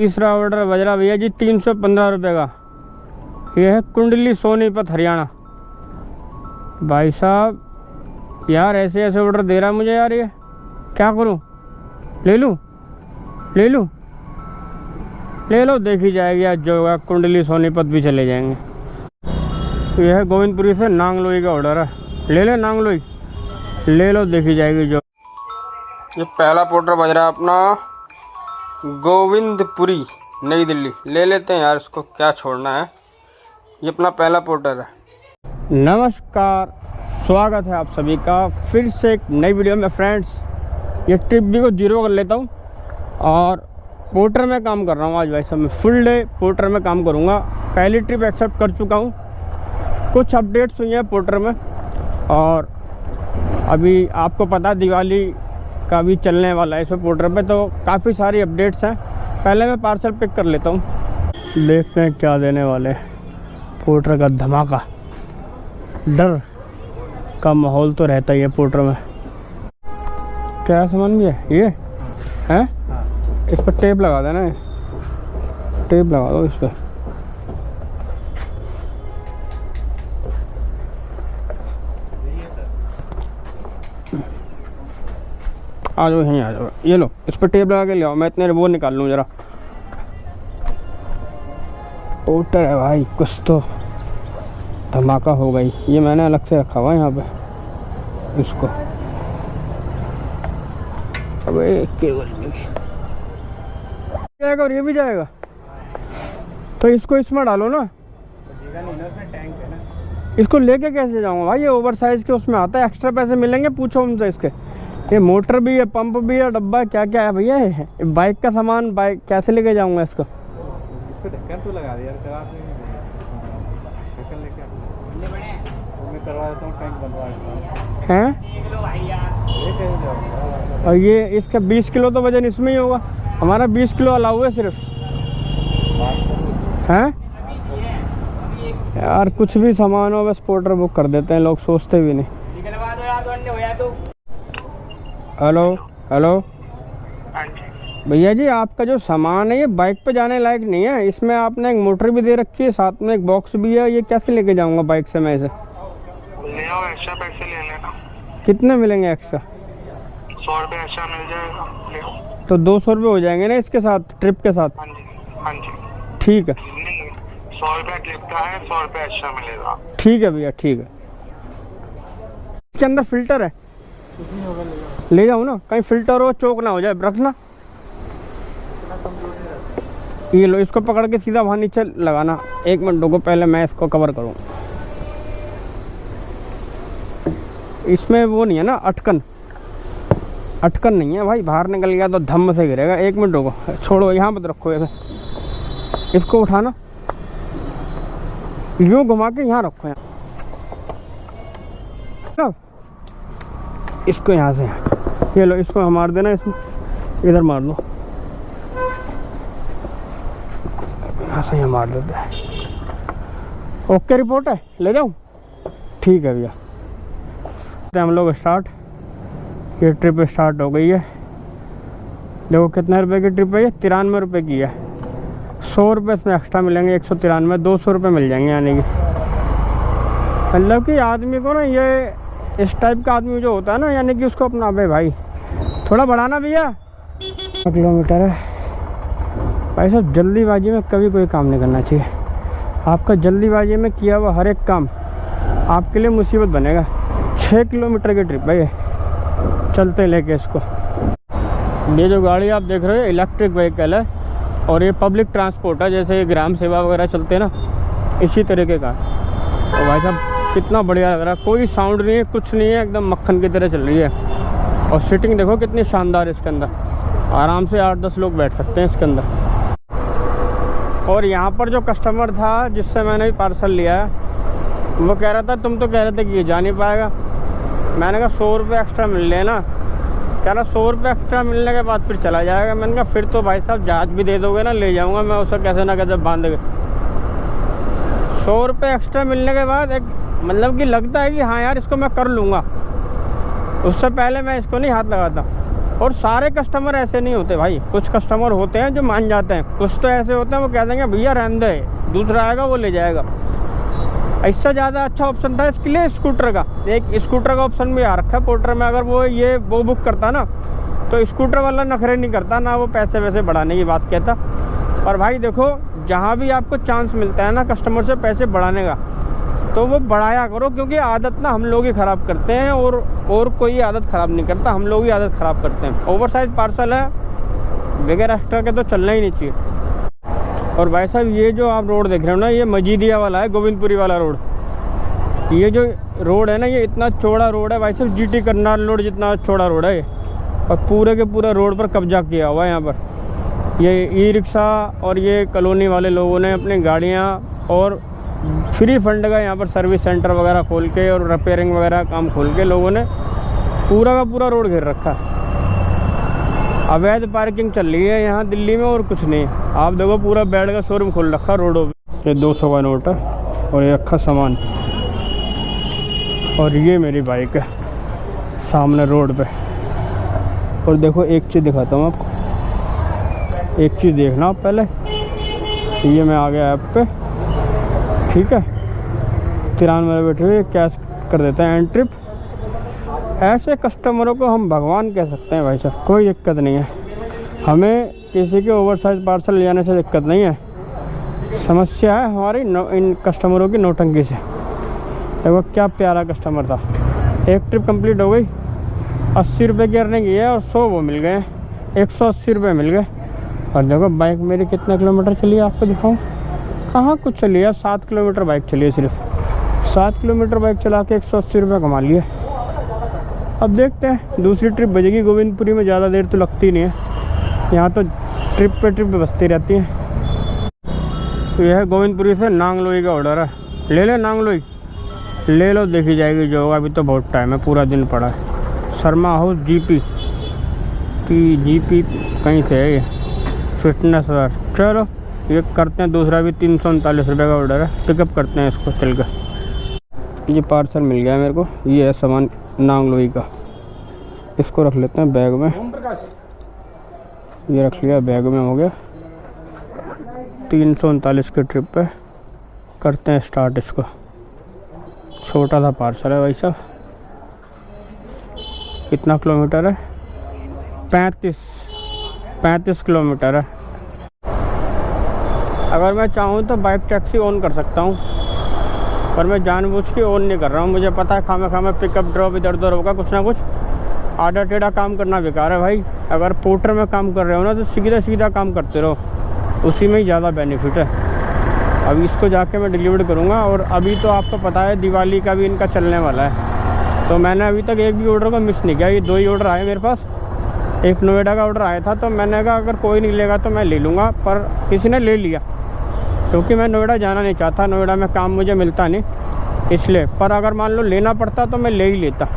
तीसरा ऑर्डर बज रहा भैया जी 315 रुपये का। ये है कुंडली सोनीपत हरियाणा। भाई साहब यार ऐसे ऐसे ऑर्डर दे रहा है मुझे यार, ये क्या करूं? ले लूं ले लूं ले लो, देखी जाएगी आज जो होगा। कुंडली सोनीपत भी चले जाएंगे। यह है गोविंदपुरी से नांगलोई का ऑर्डर है, ले ले नांगलोई ले लो, देखी जाएगी जो। ये पहला पोर्टर बज रहा है अपना गोविंदपुरी नई दिल्ली। ले लेते हैं यार इसको, क्या छोड़ना है। ये अपना पहला पोर्टर है। नमस्कार, स्वागत है आप सभी का फिर से एक नई वीडियो में फ्रेंड्स। ये ट्रिप भी को जीरो कर लेता हूँ और पोर्टर में काम कर रहा हूँ आज। भाई साहब मैं फुल डे पोर्टर में काम करूँगा। पहली ट्रिप एक्सेप्ट कर चुका हूँ, कुछ अपडेट्स हुई हैं पोर्टर में। और अभी आपको पता दिवाली का भी चलने वाला है इसमें पोर्टर पे, तो काफ़ी सारी अपडेट्स हैं। पहले मैं पार्सल पिक कर लेता हूँ, देखते हैं क्या देने वाले। पोर्टर का धमाका, डर का माहौल तो रहता ही है पोर्टर में। क्या सामान भी है ये है? इस पर टेप लगा देना, टेप लगा दो इस पर। आ जाओ यहीं आ जाओ, ये लो इस पर टेप लगा के ले आओ। मैं इतने वो निकाल लूँ जरा। पोर्टर है भाई, कुछ तो धमाका हो गई। ये मैंने अलग से रखा हुआ है यहाँ पे इसको। अबे केबल में जाएगा और ये भी जाएगा, तो इसको इसमें डालो ना। इसको लेके कैसे जाऊँगा भाई? ये ओवर साइज के उसमें आता है, एक्स्ट्रा पैसे मिलेंगे, पूछो उनसे इसके। ये मोटर भी है, पंप भी है, डब्बा है, क्या क्या है भैया? ये बाइक का सामान, बाइक कैसे लेके जाऊँगा इसको? इसको ढक्कन तो लगा दे यार, करा ढक्कन लेके मैं करवा देता हूँ, टैंक बनवा देता हूँ। हैं? और ये इसका 20 किलो तो वजन इसमें ही होगा। हमारा 20 किलो अलाउ है सिर्फ। हैं यार, कुछ भी सामान हो बस पोर्टर बुक कर देते हैं लोग, सोचते भी नहीं। हेलो हेलो भैया जी, आपका जो सामान है ये बाइक पे जाने लायक नहीं है। इसमें आपने एक मोटर भी दे रखी है, साथ में एक बॉक्स भी है। ये कैसे लेके जाऊंगा बाइक से मैं इसे? ले आओ, एक्स्ट्रा पैसे ले लेना। कितने मिलेंगे एक्स्ट्रा? 100 रुपये एक्स्ट्रा मिल जाएगा, ले आओ। तो 200 रुपये हो जाएंगे ना इसके साथ, ट्रिप के साथ? हाँ जी हाँ जी, ठीक है। 100 रुपये ट्रिप का है, 100 रुपये एक्स्ट्रा मिलेगा। ठीक है भैया, ठीक है। इसके अंदर फिल्टर है? ले जाऊँ ना, कहीं फिल्टर हो, चोक ना हो जाए, रखना। ये लो, इसको पकड़ के सीधा वहाँ नीचे लगाना। 1 मिनट रुको, पहले मैं इसको कवर करूँ। इसमें वो नहीं है ना, अटकन अटकन नहीं है भाई, बाहर निकल गया तो धम्म से गिरेगा। 1 मिनट रुको, छोड़ो, यहाँ पर रखो ऐसे। इसको उठाना, यूँ घुमा के यहाँ रखो। यहाँ इसको यहाँ से, ये लो, इसको मार देना, इसमें इधर मार लो, यहाँ से यहाँ मार देते हैं। ओके रिपोर्ट है, ले जाऊँ? ठीक है भैया, हम लोग स्टार्ट। ये ट्रिप स्टार्ट हो गई है। देखो कितने रुपए की ट्रिप है ये? 93 रुपये की है। 100 रुपये इसमें एक्स्ट्रा मिलेंगे, 193, 200 रुपये मिल जाएंगे। यानी कि मतलब कि आदमी को ना, ये इस टाइप का आदमी जो होता है ना, यानी कि उसको अपना, अबे भाई थोड़ा बढ़ाना भैया। किलोमीटर है भाई साहब। जल्दीबाजी में कभी कोई काम नहीं करना चाहिए। आपका जल्दीबाजी में किया हुआ हर एक काम आपके लिए मुसीबत बनेगा। 6 किलोमीटर की ट्रिप है ये, चलते लेके इसको। ये जो गाड़ी आप देख रहे हो इलेक्ट्रिक व्हीकल है और ये पब्लिक ट्रांसपोर्ट है, जैसे ग्राम सेवा वगैरह चलते हैं ना, इसी तरीके का। और भाई साहब कितना बढ़िया लग रहा है, कोई साउंड नहीं है, कुछ नहीं है, एकदम मक्खन की तरह चल रही है। और सीटिंग देखो कितनी शानदार है इसके अंदर, आराम से 8-10 लोग बैठ सकते हैं इसके अंदर। और यहाँ पर जो कस्टमर था जिससे मैंने पार्सल लिया है, वो कह रहा था, तुम तो कह रहे थे कि ये जा नहीं पाएगा। मैंने कहा 100 रुपये एक्स्ट्रा मिल लेना। कह रहा 100 रुपये एक्स्ट्रा मिलने के बाद फिर चला जाएगा। मैंने कहा फिर तो भाई साहब जहाज भी दे दोगे ना, ले जाऊँगा मैं उसे कैसे ना कैसे बांध के। 100 रुपये एक्स्ट्रा मिलने के बाद एक मतलब कि लगता है कि हाँ यार इसको मैं कर लूँगा। उससे पहले मैं इसको नहीं हाथ लगाता। और सारे कस्टमर ऐसे नहीं होते भाई, कुछ कस्टमर होते हैं जो मान जाते हैं, कुछ तो ऐसे होते हैं वो कह देंगे भैया रहने दे, दूसरा आएगा वो ले जाएगा। इससे ज़्यादा अच्छा ऑप्शन था इसके लिए स्कूटर का, एक स्कूटर का ऑप्शन भी आ रखा है पोर्टर में। अगर वो बुक करता ना तो स्कूटर वाला नखरे नहीं करता, ना वो पैसे वैसे बढ़ाने की बात कहता। और भाई देखो, जहाँ भी आपको चांस मिलता है ना कस्टमर से पैसे बढ़ाने का, तो वो बढ़ाया करो, क्योंकि आदत ना हम लोग ही ख़राब करते हैं और कोई आदत ख़राब नहीं करता, हम लोग ही आदत ख़राब करते हैं। ओवर साइज पार्सल है, बगैर एक्स्ट्रा के तो चलना ही नहीं चाहिए। और भाई साहब ये जो आप रोड देख रहे हो ना, ये मजीदिया वाला है, गोविंदपुरी वाला रोड। ये जो रोड है ना, ये इतना चौड़ा रोड है भाई साहब, GT करनाल रोड जितना चौड़ा रोड है ये। और पूरे के पूरे रोड पर कब्जा किया हुआ है यहाँ पर। ये ई-रिक्शा और ये कॉलोनी वाले लोगों ने अपनी गाड़ियाँ और फ्री फंड का यहाँ पर सर्विस सेंटर वगैरह खोल के और रिपेयरिंग वगैरह काम खोल के लोगों ने पूरा का पूरा रोड घेर रखा है। अवैध पार्किंग चल रही है यहाँ दिल्ली में और कुछ नहीं। आप देखो पूरा बेड का शोरूम खोल रखा रोडों पे। ये 200 का नोट है और ये रखा सामान। और ये मेरी बाइक है सामने रोड पे। और देखो एक चीज़ दिखाता हूँ आपको, एक चीज़ देखना आप पहले। ये मैं आ गया ऐप पे, ठीक है, 93 में बैठे हुए कैश कर देते हैं एंड ट्रिप। ऐसे कस्टमरों को हम भगवान कह सकते हैं भाई साहब, कोई दिक्कत नहीं है। हमें किसी के ओवर साइज पार्सल ले जाने से दिक्कत नहीं है, समस्या है हमारी इन कस्टमरों की नौटंकी से। देखो क्या प्यारा कस्टमर था। एक ट्रिप कंप्लीट हो गई, 80 रुपये की अर्निंग की है और 100 वो मिल गए, 180 रुपये मिल गए। और देखो बाइक मेरी कितने किलोमीटर चली है आपको दिखाऊँ, कहाँ कुछ चली है, 7 किलोमीटर बाइक चली है सिर्फ। 7 किलोमीटर बाइक चला के 180 रुपये कमा लिए। अब देखते हैं दूसरी ट्रिप बजेगी गोविंदपुरी में, ज़्यादा देर तो लगती नहीं है, यहाँ तो ट्रिप पे ट्रिप बसती रहती है। तो यह है गोविंदपुरी से नांगलोई का ऑर्डर है, ले ले नांगलोई, ले लो, देखी जाएगी जो होगा। अभी तो बहुत टाइम है, पूरा दिन पड़ा है। शर्मा हाउस GP कहीं से है ये, फिटनेस वेयर। चलो ये करते हैं दूसरा भी, 339 रुपये का ऑर्डर है, पिकअप करते हैं इसको चल कर। ये पार्सल मिल गया मेरे को, ये है सामान नांगलोई का। इसको रख लेते हैं बैग में, ये रख लिया बैग में, हो गया। 339 के ट्रिप पे करते हैं स्टार्ट इसको। छोटा सा पार्सल है भाई साहब। कितना किलोमीटर है, 35 किलोमीटर है। अगर मैं चाहूँ तो बाइक टैक्सी ऑन कर सकता हूँ, पर मैं जानबूझ के ऑन नहीं कर रहा हूँ। मुझे पता है खामे पिकअप ड्रॉप इधर उधर होगा कुछ ना कुछ, आधा टेढ़ा काम करना बेकार है भाई। अगर पोर्टर में काम कर रहे हो ना तो सीधा सीधा काम करते रहो, उसी में ही ज़्यादा बेनिफिट है। अभी इसको जाके मैं डिलीवर करूँगा। और अभी तो आपको पता है दिवाली का भी इनका चलने वाला है, तो मैंने अभी तक एक भी ऑर्डर को मिस नहीं किया। ये 2 ही ऑर्डर आए मेरे पास, एक नोएडा का ऑर्डर आया था, तो मैंने कहा अगर कोई नहीं लेगा तो मैं ले लूँगा, पर किसी ने ले लिया, क्योंकि मैं नोएडा जाना नहीं चाहता, नोएडा में काम मुझे मिलता नहीं इसलिए। पर अगर मान लो लेना पड़ता तो मैं ले ही लेता।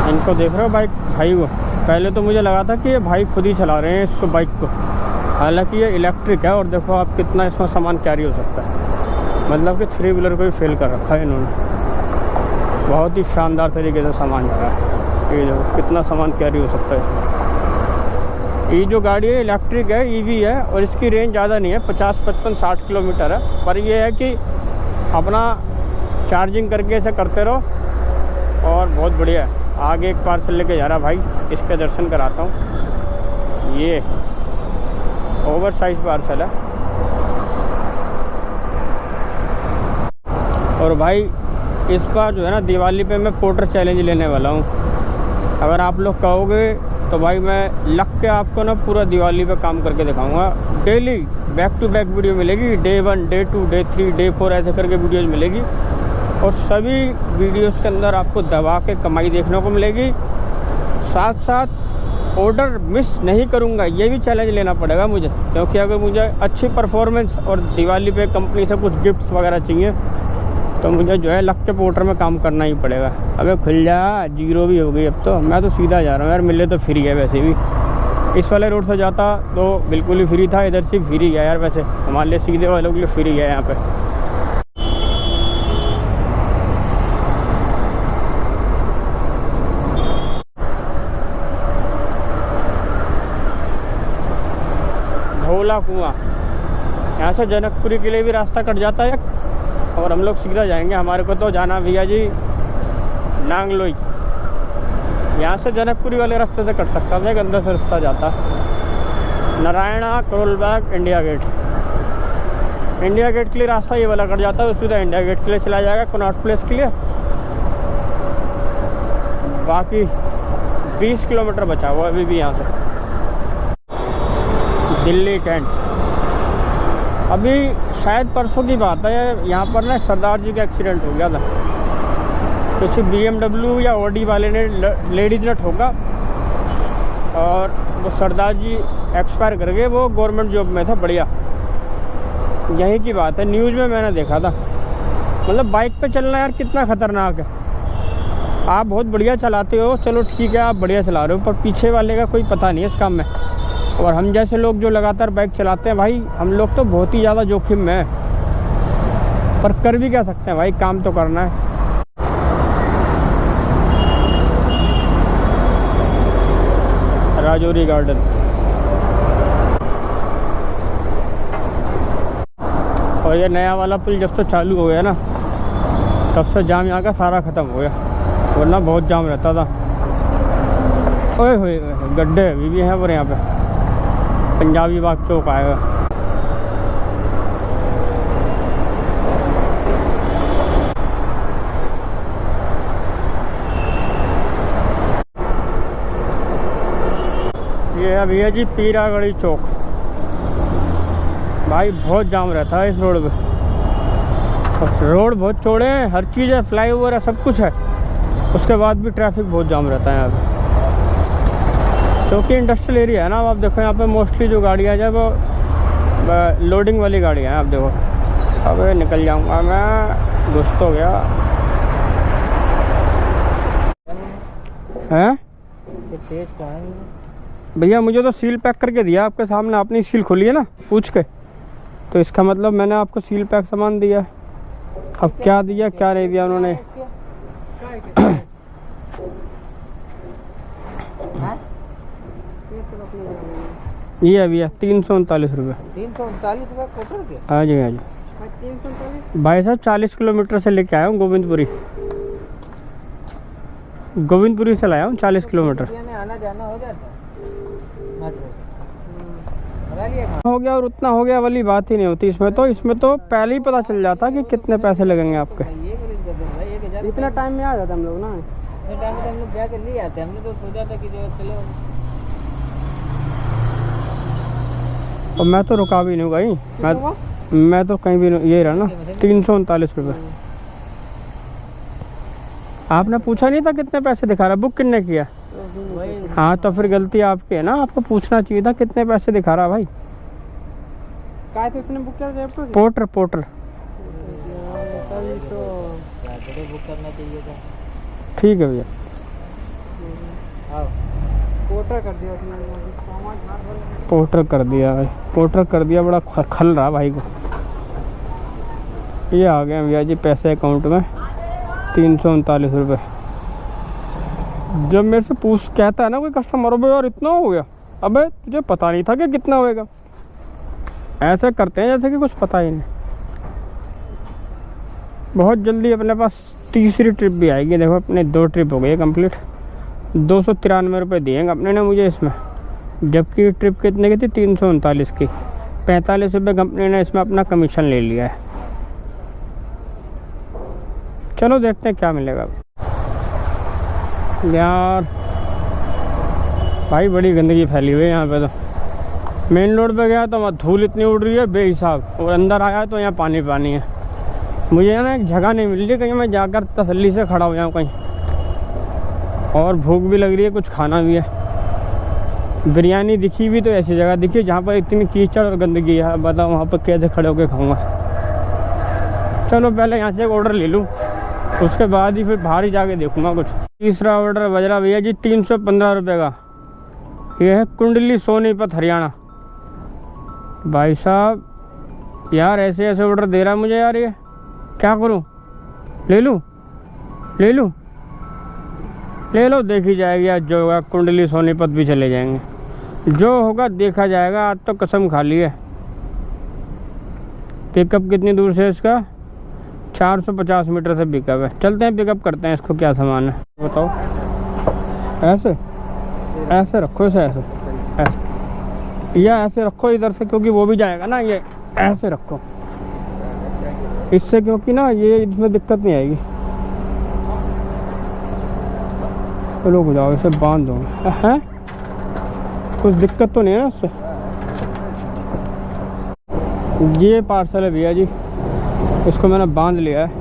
इनको देख रहे हो बाइक भाई को, पहले तो मुझे लगा था कि ये भाई खुद ही चला रहे हैं इसको बाइक को, हालांकि ये इलेक्ट्रिक है। और देखो आप कितना इसमें सामान कैरी हो सकता है, मतलब कि 3 व्हीलर को भी फेल कर रखा है इन्होंने। बहुत ही शानदार तरीके से सामान जा रहा है, ये देखो कितना सामान कैरी हो सकता है। ये जो गाड़ी है इलेक्ट्रिक है, EV है, और इसकी रेंज ज़्यादा नहीं है, 50, 55, 60 किलोमीटर है। पर ये है कि अपना चार्जिंग करके ऐसे करते रहो और बहुत बढ़िया है। आगे एक पार्सल लेके जा रहा भाई, इसके दर्शन कराता हूँ। ये ओवर साइज पार्सल है। और भाई इस बार जो है ना दिवाली पे मैं पोर्टर चैलेंज लेने वाला हूँ। अगर आप लोग कहोगे तो भाई मैं लग के आपको ना पूरा दिवाली पे काम करके दिखाऊंगा। Daily back to back video मिलेगी, डे 1, डे 2, डे 3, डे 4 ऐसे करके वीडियोज़ मिलेगी। और सभी वीडियोज़ के अंदर आपको दबा के कमाई देखने को मिलेगी। साथ साथ ऑर्डर मिस नहीं करूंगा, ये भी चैलेंज लेना पड़ेगा मुझे, क्योंकि अगर मुझे अच्छी परफॉर्मेंस और दिवाली पे कंपनी से कुछ गिफ्ट्स वगैरह चाहिए तो मुझे जो है लग के पोर्टर में काम करना ही पड़ेगा। अबे खुल जा, 0 भी हो गई अब तो। मैं तो सीधा जा रहा हूँ यार, मिले तो फ्री है वैसे भी। इस वाले रोड से जाता तो बिल्कुल ही फ्री था, इधर से फ्री है यार। वैसे हमारे लिए सीधे वालों के लिए फ्री है यहाँ पे। भोला कुआं। यहाँ से जनकपुरी के लिए भी रास्ता कट जाता है और हम लोग सीधा जाएंगे। हमारे को तो जाना भैया जी नांगलोई। यहाँ से जनकपुरी वाले रास्ते से कट सकता था, एक अंदर से रास्ता जाता। Narayana, Karol Bagh, India Gate. India Gate के लिए रास्ता ये वाला कट जाता है, तो सीधा इंडिया गेट के लिए चला जाएगा, कनॉट प्लेस के लिए। बाकी 20 किलोमीटर बचा हुआ अभी भी यहाँ से। दिल्ली कैंट। अभी शायद परसों की बात है, यहाँ पर ना सरदार जी का एक्सीडेंट हो गया था। कुछ BMW या ऑडी वाले ने लेडीज ने ठोका और वो सरदार जी एक्सपायर कर गए। वो गवर्नमेंट जॉब में था, बढ़िया। यहीं की बात है, न्यूज़ में मैंने देखा था। मतलब बाइक पे चलना यार कितना ख़तरनाक है। आप बहुत बढ़िया चलाते हो, चलो ठीक है, आप बढ़िया चला रहे हो, पर पीछे वाले का कोई पता नहीं है इस काम में। और हम जैसे लोग जो लगातार बाइक चलाते हैं भाई, हम लोग तो बहुत ही ज़्यादा जोखिम में है, पर कर भी क्या सकते हैं भाई, काम तो करना है। राजौरी गार्डन। और ये नया वाला पुल जब से चालू हो गया ना, तब से जाम यहाँ का सारा ख़त्म हो गया, वरना बहुत जाम रहता था। ओए होए गड्ढे अभी भी हैं और यहाँ पे पंजाबी बाग चौक आएगा। ये अभी है जी पीरागढ़ी चौक। भाई बहुत जाम रहता है इस रोड पे। रोड बहुत चौड़े हैं, हर चीज़ है, फ्लाईओवर है, सब कुछ है, उसके बाद भी ट्रैफिक बहुत जाम रहता है यहाँ पे, क्योंकि इंडस्ट्रियल एरिया है ना। आप देखो यहाँ पे मोस्टली जो गाड़ियाँ हैं वो लोडिंग वाली गाड़ियाँ हैं। आप देखो, अब निकल जाऊँगा मैं, घुस तो गया है भैया। मुझे तो सील पैक करके दिया आपके सामने, आपने सील खोली है ना पूछ के, तो इसका मतलब मैंने आपको सील पैक सामान दिया। अब क्या दिया क्या नहीं दिया उन्होंने। ये है भैया 339 रुपये। 339 रुपये कोटर के? हाँ जी हाँ जी। 339 भाई साहब 40 किलोमीटर से लेके आया हूँ गोविंदपुरी। गोविंदपुरी से लाया हूँ 40 किलोमीटर। आना जाना हो जाता हो गया और उतना हो गया वाली बात ही नहीं होती इसमें तो पहले ही पता चल जाता कि कितने पैसे लगेंगे आपके। इतना टाइम में आ जाता हम लोग ना, इतने टाइम में हम लोग जाकर ले आते। हमने तो सोचा था कि जो चलो, और मैं तो रुका भी नहीं भाई, मैं तो कहीं भी नहीं। ये रहा ना 339 रुपये। आपने पूछा नहीं था कितने पैसे दिखा रहा, बुक कितने किया? हाँ तो फिर गलती आपकी है ना, आपको पूछना चाहिए था कितने पैसे दिखा रहा भाई। काय थे इसने बुक किया? पोर्टर पोर्टर तो बुक करना चाहिए था। ठीक है भैया, पोर्टर कर दिया उसने, पोर्टर कर दिया भाई, पोर्टर कर दिया। बड़ा खल रहा भाई को। ये आ गए भैया जी पैसे अकाउंट में 339 रुपये। जब मेरे से कहता है ना कोई कस्टमर, अबे यार इतना हो गया, अबे तुझे पता नहीं था कि कितना होएगा। ऐसे करते हैं जैसे कि कुछ पता ही नहीं। बहुत जल्दी अपने पास तीसरी ट्रिप भी आएगी। देखो अपने 2 ट्रिप हो गई कंप्लीट। 293 रुपये दिए अपने ने मुझे इसमें, जबकि ट्रिप कितने की थी 339 की। 45 रुपये कंपनी ने इसमें अपना कमीशन ले लिया है। चलो देखते हैं क्या मिलेगा यार। भाई बड़ी गंदगी फैली हुई है यहाँ पे। तो मेन रोड पे गया तो वहाँ धूल इतनी उड़ रही है बेहिसाब, और अंदर आया तो यहाँ पानी पानी है। मुझे ना एक जगह नहीं मिल रही कहीं मैं जाकर तसल्ली से खड़ा हो जाऊँ कहीं, और भूख भी लग रही है, कुछ खाना भी है। बिरयानी दिखी भी तो ऐसी जगह दिखी जहाँ पर इतनी कीचड़ और गंदगी है। बताओ वहाँ पर कैसे खड़े होकर खाऊंगा। चलो पहले यहाँ से एक ऑर्डर ले लूँ, उसके बाद ही फिर बाहर ही जाके देखूंगा कुछ। तीसरा ऑर्डर बज रहा भैया जी 315 रुपये का। ये है कुंडली सोनीपत हरियाणा। भाई साहब यार ऐसे ऐसे ऑर्डर दे रहा है मुझे यार, ये क्या करूं? ले लूं ले लूं ले लो, देखी जाएगी आज जो होगा। कुंडली सोनीपत भी चले जाएंगे। जो होगा देखा जाएगा। आज तो कसम खा ली है। पिकअप कितनी दूर से इसका? 450 मीटर से पिकअप है। चलते हैं पिकअप करते हैं इसको, क्या सामान है बताओ। ऐसे ऐसे रखो इसे, ऐसे या ऐसे रखो इधर से, क्योंकि वो भी जाएगा ना। ये ऐसे रखो इससे, क्योंकि ना ये इसमें दिक्कत नहीं आएगी। रुक जाओ, इसे बांध दो। हैं कुछ दिक्कत तो नहीं है ना इससे? ये पार्सल है भैया जी, इसको मैंने बांध लिया है।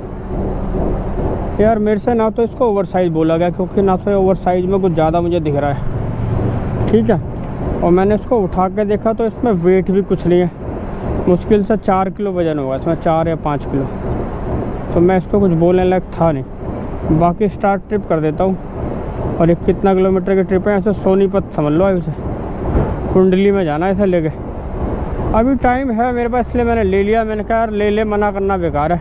यार मेरे से ना तो इसको ओवर साइज बोला गया, क्योंकि ना तो ओवर साइज में कुछ ज़्यादा मुझे दिख रहा है, ठीक है। और मैंने इसको उठा के देखा तो इसमें वेट भी कुछ नहीं है, मुश्किल से 4 किलो वज़न होगा इसमें, 4 या 5 किलो। तो मैं इसको कुछ बोलने लायक था नहीं। बाकी स्टार्ट ट्रिप कर देता हूँ। और एक कितना किलोमीटर की ट्रिप है, ऐसे सोनीपत समझ लो। इसे कुंडली में जाना है इसे लेके। अभी टाइम है मेरे पास, इसलिए मैंने ले लिया। मैंने कहा यार ले ले, मना करना बेकार है।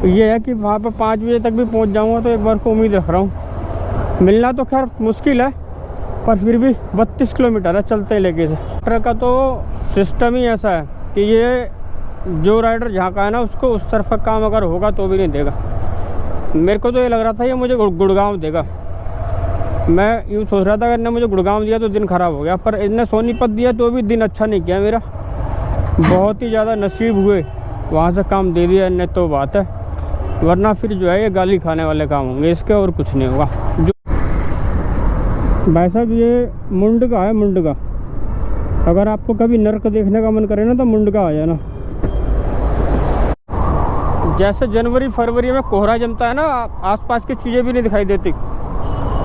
तो ये है कि वहाँ पर 5 बजे तक भी पहुँच जाऊँगा, तो एक बार को उम्मीद रख रहा हूँ। मिलना तो खैर मुश्किल है, पर फिर भी 32 किलोमीटर है चलते लेके से। ट्रक का तो सिस्टम ही ऐसा है कि ये जो राइडर जहाँ का है ना, उसको उस तरफ का काम अगर होगा तो भी नहीं देगा। मेरे को तो ये लग रहा था ये मुझे गुड़गांव देगा। मैं यूँ सोच रहा था अगर इन्हें मुझे गुड़गांव दिया तो दिन ख़राब हो गया, पर इन्हें सोनीपत दिया तो भी दिन अच्छा नहीं किया मेरा। बहुत ही ज़्यादा नसीब हुए वहाँ से काम दे दिया इन्हें, तो बात है। वरना फिर जो है ये गाली खाने वाले काम होंगे इसके, और कुछ नहीं होगा। जो भाई साहब ये मुंडका है, मुंडका। अगर आपको कभी नर्क देखने का मन करे ना, तो मुंडका आ जाना। जैसे जनवरी फरवरी में कोहरा जमता है ना, आसपास की चीज़ें भी नहीं दिखाई देती।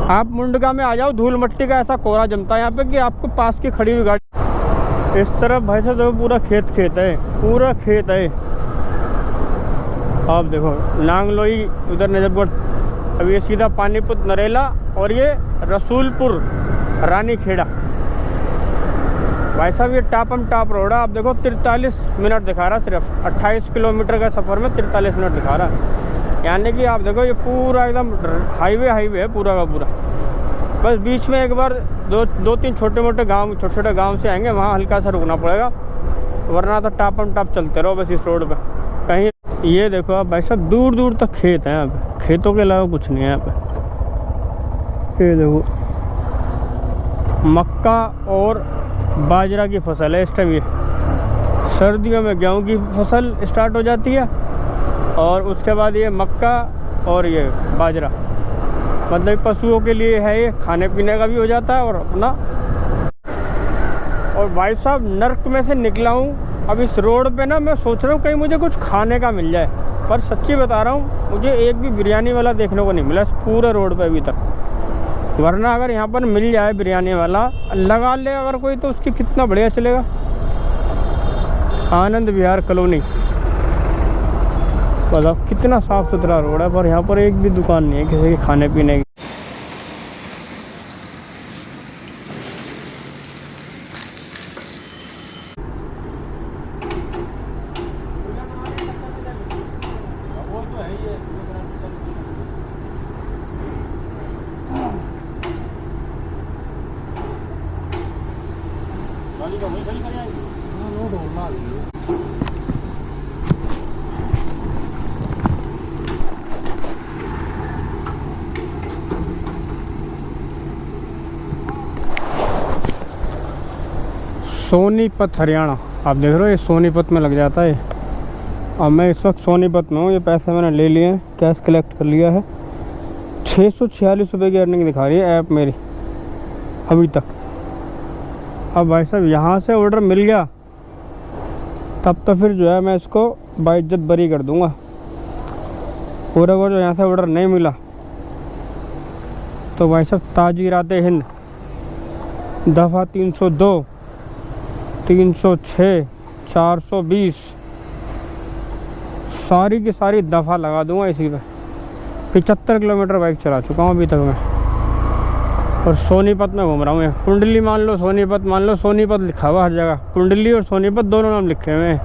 आप मुंडका में आ जाओ, धूल मट्टी का ऐसा कोहरा जमता है यहाँ पे कि आपको पास की खड़ी हुई गाड़ी। इस तरफ भाई साहब देखो पूरा खेत है, पूरा खेत है। आप देखो नांगलोई उधर नजरगढ़, अब ये सीधा पानीपत नरेला, और ये रसूलपुर रानीखेड़ा। भाई साहब ये टॉपम टॉप रोड है। आप देखो 43 मिनट दिखा रहा, सिर्फ 28 किलोमीटर का सफ़र में 43 मिनट दिखा रहा है। यानी कि आप देखो ये पूरा एकदम हाईवे है पूरा का पूरा। बस बीच में एक बार दो तीन छोटे मोटे गांव से आएंगे, वहाँ हल्का सा रुकना पड़ेगा, वरना तो टॉपम टॉप चलते रहो बस इस रोड पे कहीं। ये देखो आप भाई साहब दूर दूर तक खेत हैं यहाँ पे, खेतों के अलावा कुछ नहीं है यहाँ पे। ये देखो मक्का और बाजरा की फसल है इस टाइम। ये सर्दियों में गेहूँ की फसल स्टार्ट हो जाती है, और उसके बाद ये मक्का और ये बाजरा, मतलब पशुओं के लिए है, ये खाने पीने का भी हो जाता है और अपना। और भाई साहब नर्क में से निकला हूँ अब इस रोड पे ना, मैं सोच रहा हूँ कहीं मुझे कुछ खाने का मिल जाए, पर सच्ची बता रहा हूँ मुझे एक भी बिरयानी वाला देखने को नहीं मिला इस पूरे रोड पे अभी तक। वरना अगर यहाँ पर मिल जाए बिरयानी वाला, लगा ले अगर कोई, तो उसकी कितना बढ़िया चलेगा। आनंद विहार कॉलोनी, बताओ कितना साफ़ सुथरा रोड है, पर यहाँ पर एक भी दुकान नहीं है किसी के खाने पीने की। सोनीपत हरियाणा, आप देख रहे हो ये सोनीपत में लग जाता है। अब मैं इस वक्त सोनीपत में हूँ। ये पैसे मैंने ले लिए हैं, कैश कलेक्ट कर लिया है। 646 रुपये की अर्निंग दिखा रही है ऐप मेरी अभी तक। अब भाई साहब यहाँ से ऑर्डर मिल गया तब तो फिर जो है मैं इसको बाइज्जत बरी कर दूँगा। पूरे को जो यहाँ से ऑर्डर नहीं मिला तो भाई साहब ताजीरात हिंद दफ़ा 302, 306, 420 सारी की सारी दफ़ा लगा दूंगा इसी पे। 75 किलोमीटर बाइक चला चुका हूँ अभी तक मैं, और सोनीपत में घूम रहा हूँ। कुंडली मान लो, सोनीपत मान लो, सोनीपत लिखा हुआ हर जगह। कुंडली और सोनीपत दोनों नाम लिखे हुए हैं,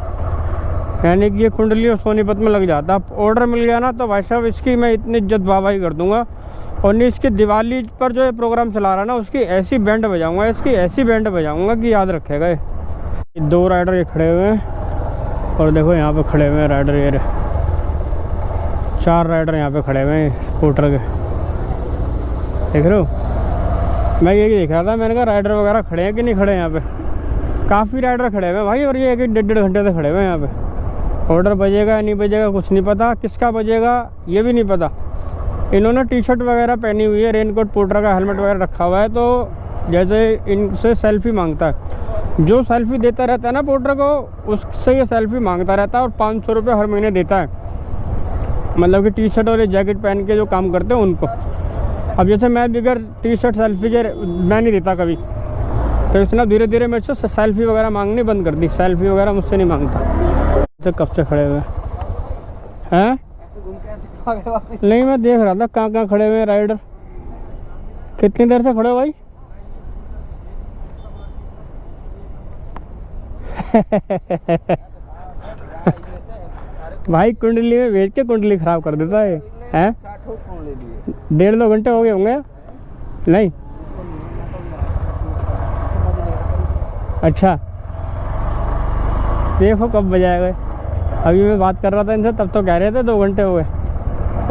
यानी कि ये कुंडली और सोनीपत में लग जाता। अब ऑर्डर मिल गया ना तो भाई साहब इसकी मैं इतनी इज्जत वाहवाही कर दूंगा। और नहीं इसकी दिवाली पर जो ये प्रोग्राम चला रहा है ना, उसकी ऐसी बैंड बजाऊंगा, इसकी ऐसी बैंड बजाऊंगा कि याद रखेगा। ये 2 राइडर ये खड़े हुए हैं और देखो यहाँ पे खड़े हुए हैं राइडर, ये 4 राइडर यहाँ पे खड़े हुए हैं स्कूटर के, देख रहे हो। मैं यही देख रहा था, मैंने कहा राइडर वगैरह खड़े हैं कि नहीं खड़े हैं यहाँ पे। काफ़ी राइडर खड़े हुए हैं भाई, और ये 1-1.5 घंटे से खड़े हुए हैं यहाँ पे। ऑर्डर बजेगा या नहीं बजेगा कुछ नहीं पता, किसका बजेगा ये भी नहीं पता। इन्होंने टी शर्ट वगैरह पहनी हुई है, रेनकोट पोर्टर का हेलमेट वगैरह रखा हुआ है, तो जैसे इनसे सेल्फी मांगता है। जो सेल्फी देता रहता है ना पोर्टर को, उससे ये सेल्फी मांगता रहता है और 500 रुपये हर महीने देता है, मतलब कि टी शर्ट और ये जैकेट पहन के जो काम करते हैं उनको। अब जैसे मैं बगैर टी शर्ट सेल्फी के मैं नहीं देता कभी, तो इसने धीरे धीरे मेरे से सेल्फी वगैरह मांगनी बंद कर दी। सेल्फी वगैरह मुझसे नहीं मांगता। तो कब से खड़े हुए हैं? नहीं, मैं देख रहा था कहाँ कहाँ खड़े हुए हैं राइडर। कितनी देर से खड़े हो भाई? भाई कुंडली में भेज के कुंडली खराब कर देता है। हैं? 1.5-2 घंटे हो गए होंगे। नहीं, अच्छा देखो कब बजाएगा। अभी मैं बात कर रहा था इनसे, तब तो कह रहे थे 2 घंटे हो गए,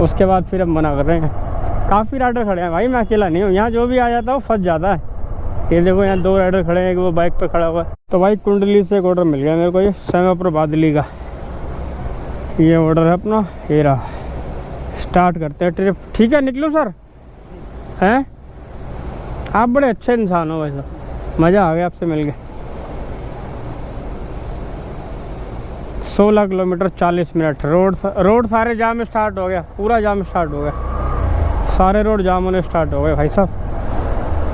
उसके बाद फिर अब मना कर रहे हैं। काफ़ी राइडर खड़े हैं भाई, मैं अकेला नहीं हूँ। यहाँ जो भी आ जाता है वो फंस जाता है। ये देखो यहाँ 2 राइडर खड़े हैं, वो बाइक पे खड़ा हुआ है। तो भाई कुंडली से एक ऑर्डर मिल गया मेरे को, ये सेमापुर बादली का ये ऑर्डर है अपना। ये रहा, स्टार्ट करते हैं ट्रिप। ठीक है निकलो सर। हैं? आप बड़े अच्छे इंसान हो वैसे, मज़ा आ गया आपसे मिल के। 16 किलोमीटर 40 मिनट। रोड सारे जाम स्टार्ट हो गया, पूरा जाम स्टार्ट हो गया, सारे रोड जाम होने स्टार्ट हो गए भाई साहब।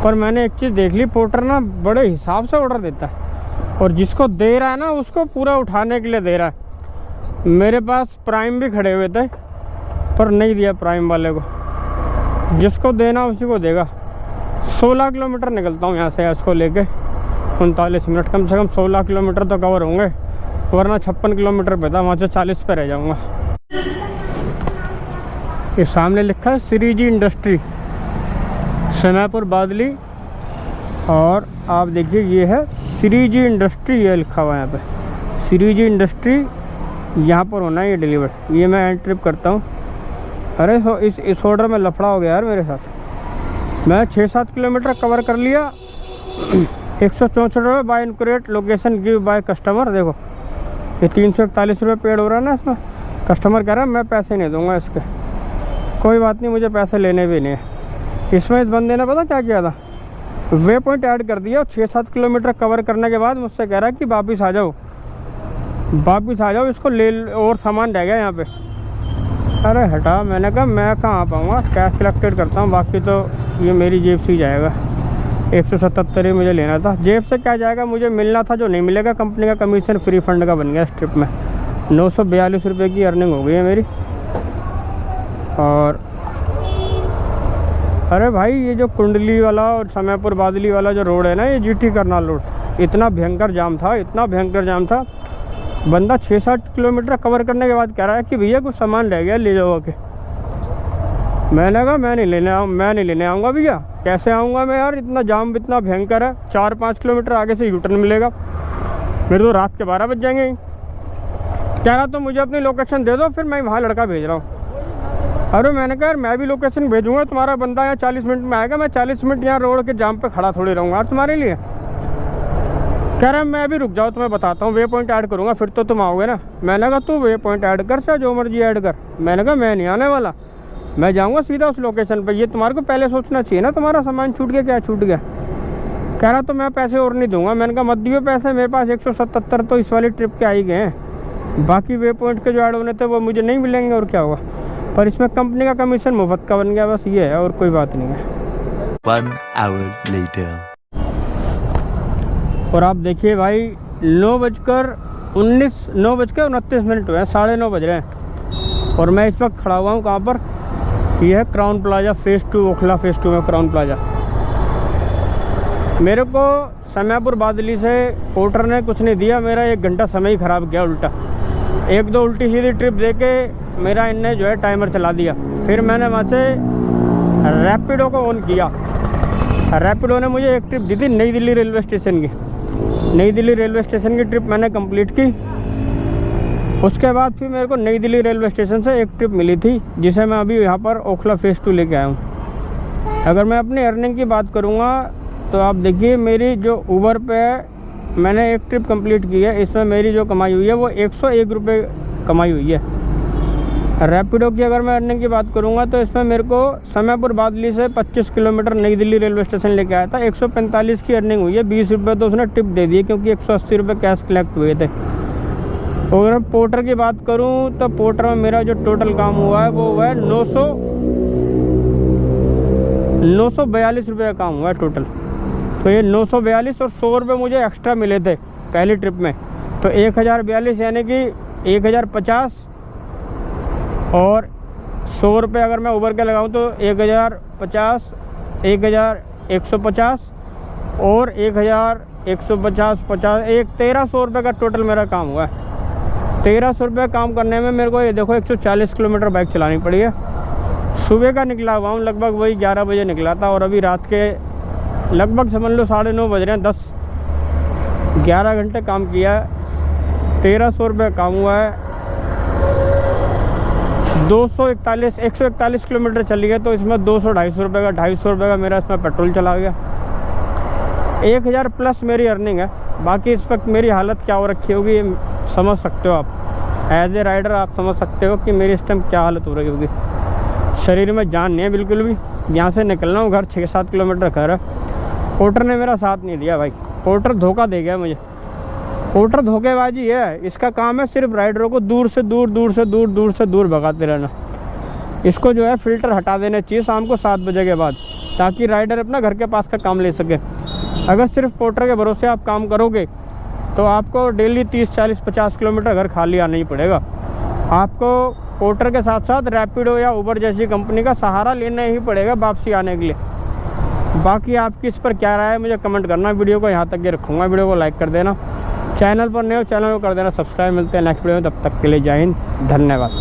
पर मैंने एक चीज़ देख ली, पोर्टर ना बड़े हिसाब से ऑर्डर देता है, और जिसको दे रहा है ना उसको पूरा उठाने के लिए दे रहा है। मेरे पास प्राइम भी खड़े हुए थे, पर नहीं दिया प्राइम वाले को। जिसको देना उसी को देगा। 16 किलोमीटर निकलता हूँ यहाँ से इसको लेके, 39 मिनट। कम से कम 16 किलोमीटर तो कवर होंगे, वरना 56 किलोमीटर पे था, वहाँ से 40 पे रह जाऊँगा। ये सामने लिखा है श्रीजी इंडस्ट्री, सेमापुर बादली, और आप देखिए ये है श्रीजी इंडस्ट्री, ये लिखा हुआ है यहाँ पे श्रीजी इंडस्ट्री। यहाँ पर होना है ये डिलीवर। ये मैं एंड ट्रिप करता हूँ। अरे इस ऑर्डर में लफड़ा हो गया यार मेरे साथ। मैं 6-7 किलोमीटर कवर कर लिया। 164 रुपये बाय इनक्रेट, लोकेशन गिव बाय कस्टमर। देखो ये 341 रुपये पेड हो रहा है ना इसमें। कस्टमर कह रहा है मैं पैसे नहीं दूंगा इसके। कोई बात नहीं, मुझे पैसे लेने भी नहीं है। इसमें इस बंदे ने पता क्या किया था, वे पॉइंट ऐड कर दिया। 6-7 किलोमीटर कवर करने के बाद मुझसे कह रहा है कि वापस आ जाओ, वापस आ जाओ, इसको ले और सामान रह गया यहाँ पे। अरे हटा, मैंने कहा मैं कहाँ आ पाऊँगा, कैश कलेक्टेड करता हूँ, बाकी तो ये मेरी जेब से ही जाएगा। 177 ही मुझे लेना था। जेब से क्या जाएगा, मुझे मिलना था जो नहीं मिलेगा। कंपनी का कमीशन फ्री फंड का बन गया इस ट्रिप में। 942 रुपये की अर्निंग हो गई है मेरी। और अरे भाई ये जो कुंडली वाला और सेमापुर बादली वाला जो रोड है ना, ये GT करनाल रोड, इतना भयंकर जाम था, इतना भयंकर जाम था। बंदा 6-7 किलोमीटर कवर करने के बाद कह रहा है कि भैया कुछ सामान रह गया, ले जाओ के। मैंने कहा मैं नहीं लेने आऊँगा भैया। कैसे आऊँगा मैं यार, इतना जाम इतना भयंकर है। 4-5 किलोमीटर आगे से यूटर्न मिलेगा, मेरे तो रात के 12 बज जाएंगे। कह रहा तो मुझे अपनी लोकेशन दे दो, फिर मैं वहाँ लड़का भेज रहा हूँ। अरे मैंने कहा यार मैं भी लोकेशन भेजूँगा, तुम्हारा बंदा यहाँ 40 मिनट में आएगा, मैं 40 मिनट यहाँ रोड के जाम पे खड़ा थोड़ी रहूँगा यार तुम्हारे लिए। कह रहा है मैं भी रुक जाओ, तुम्हें बताता हूँ, वे पॉइंट ऐड करूँगा फिर तो तुम आओगे ना। मैंने कहा तू वे पॉइंट ऐड कर, चाहे जो मर्जी ऐड कर। मैंने कहा मैं नहीं आने वाला, मैं जाऊँगा सीधा उस लोकेशन पे। ये तुम्हारे को पहले सोचना चाहिए ना, तुम्हारा सामान छूट गया, क्या छूट गया। कह रहा तो मैं पैसे और नहीं दूंगा। मैंने कहा मत दियो पैसे, मेरे पास 177 तो इस वाली ट्रिप के आ ही गए हैं। बाकी वे पॉइंट के जो ऐड होने थे वो मुझे नहीं मिलेंगे, और क्या होगा। पर इसमें कंपनी का कमीशन मुफ्त का बन गया, बस ये है, और कोई बात नहीं है। 1 hour later. और आप देखिए भाई 9:29 मिनट हुए हैं, 9:30 बज रहे हैं, और मैं इस वक्त खड़ा हुआ हूँ कहाँ पर, यह है Crowne Plaza phase 2, Okhla phase 2 में क्राउन प्लाजा। मेरे को सेमापुर बादली से पोर्टर ने कुछ नहीं दिया, मेरा 1 घंटा समय ही ख़राब गया उल्टा। 1-2 उल्टी सीधी ट्रिप दे के मेरा इनने जो है टाइमर चला दिया। फिर मैंने वहाँ से रैपिडो को ऑन किया। रैपिडो ने मुझे एक ट्रिप दी थी नई दिल्ली रेलवे स्टेशन की। नई दिल्ली रेलवे स्टेशन की ट्रिप मैंने कंप्लीट की। उसके बाद फिर मेरे को नई दिल्ली रेलवे स्टेशन से एक ट्रिप मिली थी, जिसे मैं अभी यहाँ पर ओखला फेज़ 2 लेके आया हूँ। अगर मैं अपनी अर्निंग की बात करूँगा तो आप देखिए, मेरी जो उबर पे मैंने एक ट्रिप कंप्लीट की है, इसमें मेरी जो कमाई हुई है वो 101 रुपये कमाई हुई है। रैपिडो की अगर मैं अर्निंग की बात करूँगा तो इसमें मेरे को समयपुर बादली से 25 किलोमीटर नई दिल्ली रेलवे स्टेशन लेके आया था। 145 की अर्निंग हुई है। 20 रुपये तो उसने टिप दे दिए, क्योंकि 180 रुपये कैश कलेक्ट हुए थे। अगर मैं पोर्टर की बात करूँ तो पोर्टर में मेरा जो टोटल काम हुआ है वो हुआ है 942 रुपये का काम हुआ है टोटल। तो ये 942 और 100 रुपये मुझे एक्स्ट्रा मिले थे पहली ट्रिप में। तो 1042 यानी कि 1050 और 100 रुपये अगर मैं उबर के लगाऊँ तो 1050, 1150 और 1150, 50, 1300 रुपये का टोटल मेरा काम हुआ है। 1300 रुपये काम करने में मेरे को ये देखो 140 किलोमीटर बाइक चलानी पड़ी है। सुबह का निकला हुआ हूँ, लगभग वही 11 बजे निकला था, और अभी रात के लगभग समझ लो 9:30 बज रहे हैं। 11 घंटे काम किया है। 1300 रुपये काम हुआ है। 141 किलोमीटर चली गए, तो इसमें 200-250 रुपये का 250 रुपये का मेरा इसमें पेट्रोल चला गया। 1000 प्लस मेरी अर्निंग है। बाकी इस वक्त मेरी हालत क्या हो रखी होगी ये समझ सकते हो आप। एज ए राइडर आप समझ सकते हो कि मेरी इस टाइम क्या हालत हो रही होगी। शरीर में जान नहीं है बिल्कुल भी। यहाँ से निकलना हूँ, घर 6-7 किलोमीटर घर है। पोर्टर ने मेरा साथ नहीं दिया भाई। पोर्टर धोखा दे गया मुझे। पोर्टर धोखेबाजी है। इसका काम है सिर्फ राइडरों को दूर से दूर भगाते रहना। इसको जो है फ़िल्टर हटा देने चाहिए शाम को 7 बजे के बाद, ताकि राइडर अपना घर के पास का काम ले सके। अगर सिर्फ पोर्टर के भरोसे आप काम करोगे तो आपको डेली 30, 40, 50 किलोमीटर घर खाली आना ही पड़ेगा। आपको पोर्टर के साथ साथ रैपिडो या उबर जैसी कंपनी का सहारा लेना ही पड़ेगा वापसी आने के लिए। बाकी आपकी इस पर क्या राय है मुझे कमेंट करना। वीडियो को यहाँ तक के रखूँगा। वीडियो को लाइक कर देना। चैनल पर नए हो चैनल को कर देना सब्सक्राइब। मिलते हैं नेक्स्ट वीडियो में, तब तक के लिए जय हिंद, धन्यवाद।